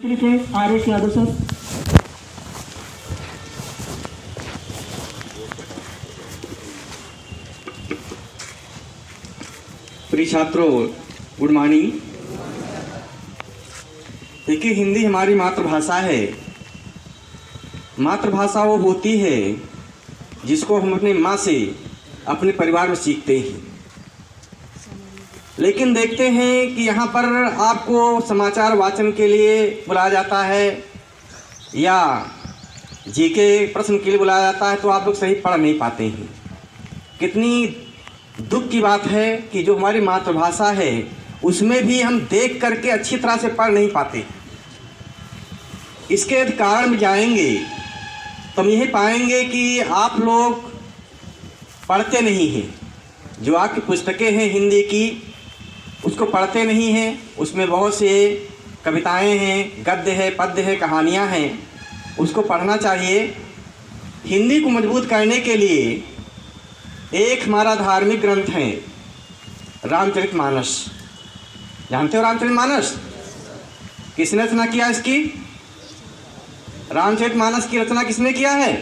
RS Yadav sir. प्रिय छात्रों, good morning. देखिए, हिंदी हमारी मातृभाषा है। मातृभाषा वो होती है जिसको हम अपनी माँ से, अपने परिवार में सीखते हैं। लेकिन देखते हैं कि यहाँ पर आपको समाचार वाचन के लिए बुलाया जाता है या जीके प्रश्न के लिए बुलाया जाता है, तो आप लोग सही पढ़ नहीं पाते हैं। कितनी दुख की बात है कि जो हमारी मातृभाषा है उसमें भी हम देख करके अच्छी तरह से पढ़ नहीं पाते। इसके कारण में जाएंगे तो हम यही पाएंगे कि आप लोग पढ़ते नहीं हैं। जो आपकी पुस्तकें हैं हिंदी की, उसको पढ़ते नहीं हैं। उसमें बहुत से कविताएं हैं, गद्य है, पद्य है, कहानियां हैं, उसको पढ़ना चाहिए। हिंदी को मजबूत करने के लिए एक हमारा धार्मिक ग्रंथ है रामचरितमानस। जानते हो रामचरितमानस? किसने रचना किया इसकी? रामचरितमानस की रचना किसने किया है?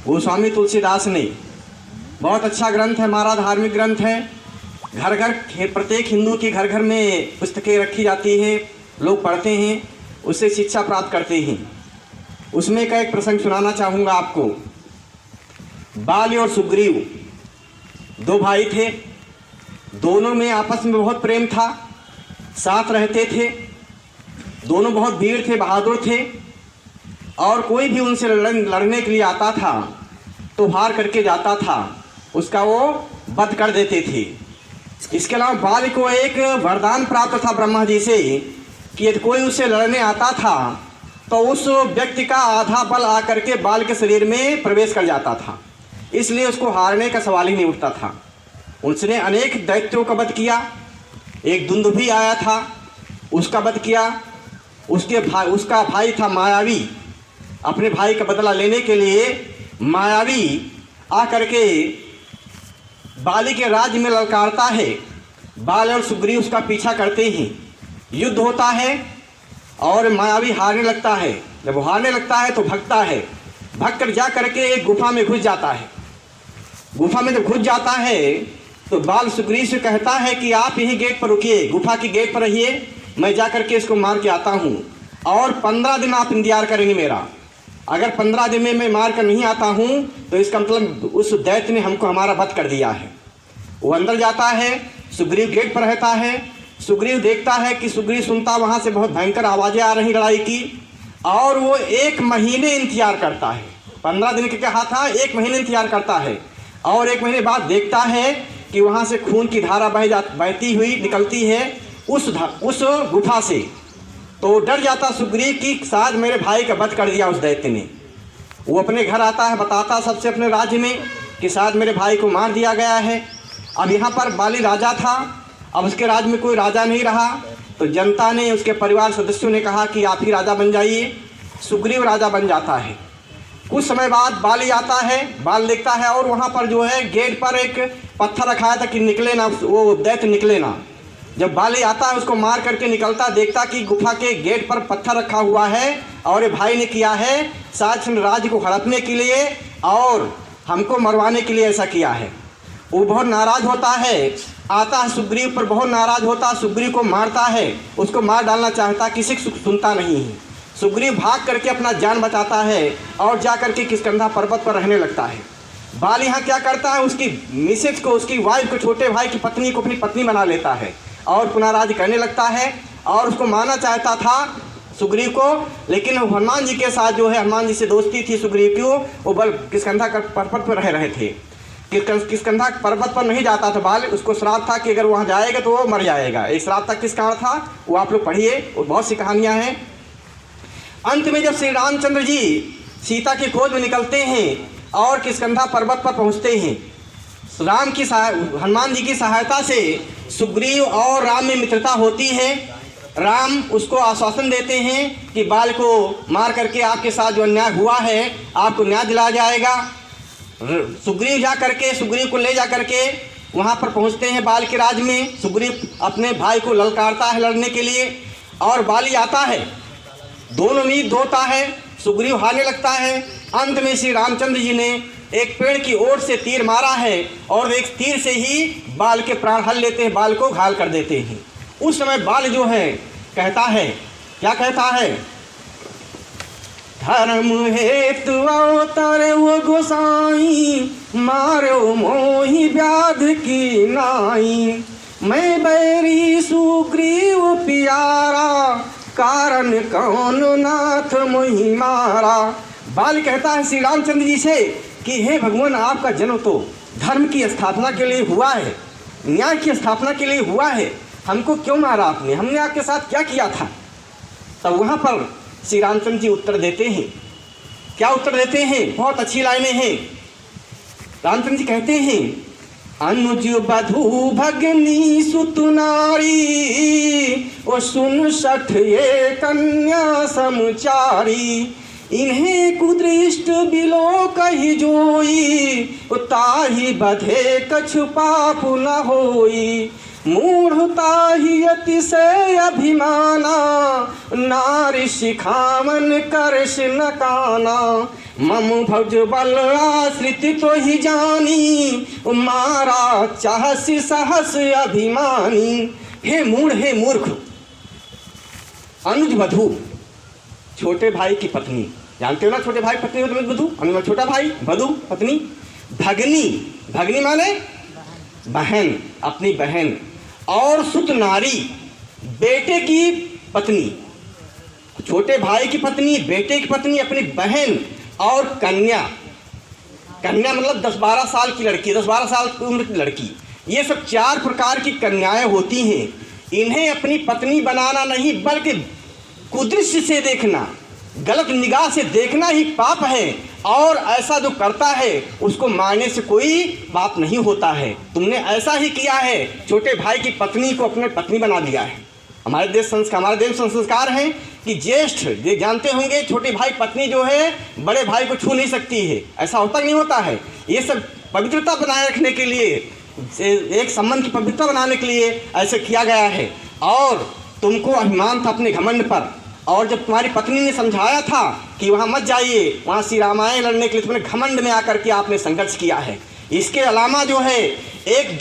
गोस्वामी तुलसीदास ने। बहुत अच्छा ग्रंथ है, हमारा धार्मिक ग्रंथ है। घर घर, प्रत्येक हिंदू के घर घर में पुस्तकें रखी जाती हैं, लोग पढ़ते हैं, उससे शिक्षा प्राप्त करते हैं। उसमें का एक प्रसंग सुनाना चाहूँगा आपको। बाली और सुग्रीव दो भाई थे। दोनों में आपस में बहुत प्रेम था, साथ रहते थे। दोनों बहुत वीर थे, बहादुर थे, और कोई भी उनसे लड़ने के लिए आता था तो हार करके जाता था, उसका वो वध कर देते थे। इसके अलावा बाल को एक वरदान प्राप्त था ब्रह्मा जी से कि यदि कोई उससे लड़ने आता था तो उस व्यक्ति का आधा बल आकर के बाल के शरीर में प्रवेश कर जाता था, इसलिए उसको हारने का सवाल ही नहीं उठता था। उसने अनेक दैत्यों का वध किया। एक दुंदुभी आया था, उसका वध किया। उसका भाई था मायावी। अपने भाई का बदला लेने के लिए मायावी आकर के बाली के राज्य में ललकारता है। बाल और सुग्रीव उसका पीछा करते हैं। युद्ध होता है और मायावी हारने लगता है। जब वो हारने लगता है तो भगता है। भग कर जा करके एक गुफा में घुस जाता है। गुफा में जब घुस जाता है तो बाल सुग्रीव से कहता है कि आप यहीं गेट पर रुकिए, गुफा की गेट पर रहिए, मैं जा करके इसको मार के आता हूँ, और 15 दिन आप इंतजार करेंगे मेरा। अगर 15 दिन में मैं मार कर नहीं आता हूँ तो इसका मतलब उस दैत्य ने हमको हमारा वध कर दिया है। वो अंदर जाता है, सुग्रीव गेट पर रहता है। सुग्रीव देखता है कि सुग्रीव सुनता वहाँ से बहुत भयंकर आवाज़ें आ रही लड़ाई की, और वो 1 महीने इंतजार करता है। 15 दिन के कहा था, 1 महीने इंतजार करता है, और 1 महीने बाद देखता है कि वहाँ से खून की धारा बहती हुई निकलती है उस गुफा से। तो डर जाता सुग्रीव की शायद मेरे भाई का वध कर दिया उस दैत्य ने। वो अपने घर आता है, बताता सबसे अपने राज्य में कि शायद मेरे भाई को मार दिया गया है। अब यहाँ पर बाली राजा था, अब उसके राज्य में कोई राजा नहीं रहा, तो जनता ने, उसके परिवार सदस्यों ने कहा कि आप ही राजा बन जाइए। सुग्रीव राजा बन जाता है। कुछ समय बाद बाली आता है, बाल देखता है, और वहाँ पर जो है गेट पर एक पत्थर रखा था कि निकले ना, वो दैत्य निकले ना। जब बाली आता है, उसको मार करके निकलता, देखता कि गुफा के गेट पर पत्थर रखा हुआ है, और ये भाई ने किया है शायद राज्य को हड़पने के लिए और हमको मरवाने के लिए ऐसा किया है। वो बहुत नाराज़ होता है, आता है सुग्रीव पर, बहुत नाराज़ होता है, सुग्रीव को मारता है, उसको मार डालना चाहता, किसी को सुनता नहीं है। सुग्रीव भाग करके अपना जान बचाता है और जा करके किष्किंधा पर्वत पर रहने लगता है। बाल यहाँ क्या करता है, उसकी मिसेज को, उसकी वाइफ को, छोटे भाई की पत्नी को अपनी पत्नी बना लेता है और पुनः राज्य करने लगता है, और उसको मारना चाहता था सुग्रीव को, लेकिन हनुमान जी के साथ जो है, हनुमान जी से दोस्ती थी सुग्रीव की, वो बल किष्किंधा पर्वत पर रह रहे थे। किष्किंधा पर्वत पर नहीं जाता था बाल, उसको श्राप था कि अगर वहाँ जाएगा तो वो मर जाएगा। एक श्राप था, किस कारण था वो आप लोग पढ़िए, वो बहुत सी कहानियाँ हैं। अंत में जब श्री रामचंद्र जी सीता की खोज में निकलते हैं और किष्किंधा पर्वत पर पहुँचते हैं, हनुमान जी की सहायता से सुग्रीव और राम में मित्रता होती है। राम उसको आश्वासन देते हैं कि बाल को मार करके आपके साथ जो अन्याय हुआ है आपको न्याय दिलाया जाएगा। सुग्रीव को ले जा करके वहाँ पर पहुँचते हैं बाल के राज में। सुग्रीव अपने भाई को ललकारता है लड़ने के लिए, और बाली आता है, दोनों में युद्ध होता है, सुग्रीव हारने लगता है। अंत में श्री रामचंद्र जी ने एक पेड़ की ओर से तीर मारा है और एक तीर से ही बाल के प्राण हल लेते हैं, बाल को घायल कर देते हैं। उस समय बाल जो है कहता है, क्या कहता है, धर्म हेतु अवतार वो गोसाई, मारो मोहि व्याध की नाई, मैं बैरी सुग्रीव प्यारा, कारण कौन नाथ मोहि मारा। बाल कहता है श्री रामचंद्र जी से कि हे भगवान, आपका जन्म तो धर्म की स्थापना के लिए हुआ है, न्याय की स्थापना के लिए हुआ है, हमको क्यों मारा आपने, हमने आपके साथ क्या किया था। तब वहाँ पर श्री रामचंद्र जी उत्तर देते हैं। क्या उत्तर देते हैं? बहुत अच्छी लाइनें हैं। रामचंद्र जी कहते हैं, अनुज बधू भगनी सुत नारी, ओ सुन सठ ये कन्या समचारी, इन्हें कुदृष्ट बिलो कही जोई, ताही बधे कछु पाप न होई, मूढ़ता ही अतिशय अभिमाना, नारी शिखामन करश न काना, मम भज बल आश्रित तो ही जानी, मारा चाहसी सहस अभिमानी। हे मूढ़, हे मूर्ख, अनुज वधू, छोटे भाई की पत्नी, जानते हो ना छोटे भाई पत्नी होती है वधू, अनुज छोटा भाई, वधू पत्नी, भगनी, भगनी माने बहन, अपनी बहन, और सुत नारी, बेटे की पत्नी, छोटे भाई की पत्नी, बेटे की पत्नी, अपनी बहन और कन्या, कन्या मतलब 10-12 साल की लड़की, 10-12 साल की उम्र की लड़की, ये सब 4 प्रकार की कन्याएं होती हैं। इन्हें अपनी पत्नी बनाना नहीं बल्कि कुदृष्टि से देखना, गलत निगाह से देखना ही पाप है, और ऐसा जो करता है उसको मारने से कोई पाप नहीं होता है। तुमने ऐसा ही किया है, छोटे भाई की पत्नी को अपने पत्नी बना दिया है। हमारे देश संस्कार है कि ज्येष्ठ, ये जानते होंगे, छोटे भाई पत्नी जो है बड़े भाई को छू नहीं सकती है, ऐसा होता नहीं होता है। ये सब पवित्रता बनाए रखने के लिए, एक संबंध की पवित्रता बनाने के लिए ऐसे किया गया है। और तुमको अभिमान था अपने घमंड पर, और जब तुम्हारी पत्नी ने समझाया था कि वहाँ मत जाइए, वहाँ श्री रामायण लड़ने के लिए तुमने घमंड में आकर के आपने संघर्ष किया है। इसके अलावा जो है एक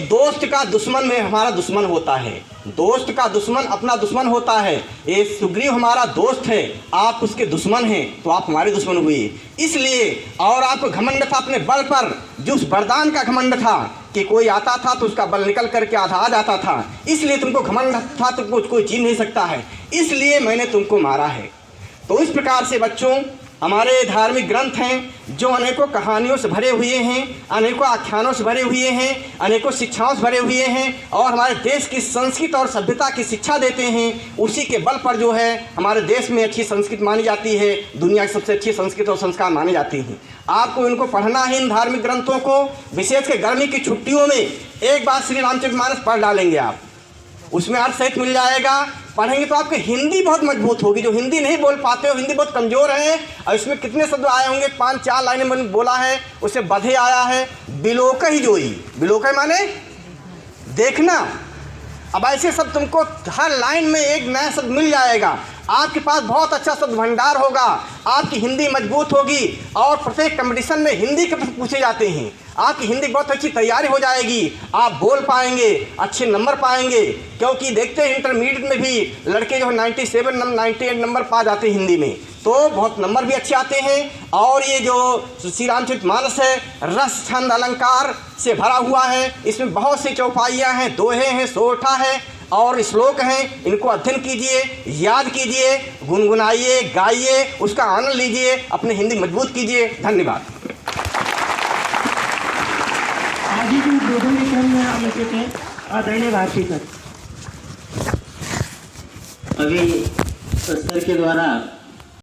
दोस्त का दुश्मन में हमारा दुश्मन होता है, दोस्त का दुश्मन अपना दुश्मन होता है। ये सुग्रीव हमारा दोस्त है, आप उसके दुश्मन हैं, तो आप हमारे दुश्मन हुए। इसलिए, और आपको घमंड था अपने बल पर, जो उस वरदान का घमंड था कि कोई आता था तो उसका बल निकल करके आधा आ जाता था, इसलिए तुमको घमंड था, तुमको कोई छीन नहीं सकता है, इसलिए मैंने तुमको मारा है। तो इस प्रकार से बच्चों, हमारे धार्मिक ग्रंथ हैं जो अनेकों कहानियों से भरे हुए हैं, अनेकों आख्यानों से भरे हुए हैं, अनेकों शिक्षाओं से भरे हुए हैं, और हमारे देश की संस्कृति और सभ्यता की शिक्षा देते हैं। उसी के बल पर जो है हमारे देश में अच्छी संस्कृति मानी जाती है, दुनिया की सबसे अच्छी संस्कृति और संस्कार माने जाती हैं। आपको इनको पढ़ना है, इन धार्मिक ग्रंथों को, विशेषकर गर्मी की छुट्टियों में एक बार श्री रामचरितमानस पढ़ डालेंगे आप, उसमें अर्थ सहित मिल जाएगा। पढ़ेंगे तो आपकी हिंदी बहुत मजबूत होगी। जो हिंदी नहीं बोल पाते हो, हिंदी बहुत कमज़ोर है, और इसमें कितने शब्द आए होंगे, 5-4 लाइनें मैंने बोला है, उससे बधे आया है, बिलोक ही जोई, बिलोक माने देखना। अब ऐसे शब्द तुमको हर लाइन में एक नया शब्द मिल जाएगा। आपके पास बहुत अच्छा शब्द भंडार होगा, आपकी हिंदी मजबूत होगी, और प्रत्येक कंपटीशन में हिंदी के प्रश्न पूछे जाते हैं, आपकी हिंदी बहुत अच्छी तैयारी हो जाएगी, आप बोल पाएंगे, अच्छे नंबर पाएंगे। क्योंकि देखते हैं इंटरमीडिएट में भी लड़के जो 97 98 नंबर पा जाते हैं हिंदी में, तो बहुत नंबर भी अच्छे आते हैं। और ये जो श्री रामचरितमानस है, रस छंद अलंकार से भरा हुआ है, इसमें बहुत सी चौपाइयाँ हैं, दोहे हैं, सोठा है और श्लोक हैं। इनको अध्ययन कीजिए, याद कीजिए, गुनगुनाइए, गाइए, उसका आनंद लीजिए, अपनी हिंदी मजबूत कीजिए। धन्यवाद। आज ही जो उद्बोधन के क्रम में आमंत्रित हैं आदरणीय भारती सर। अभी सर के द्वारा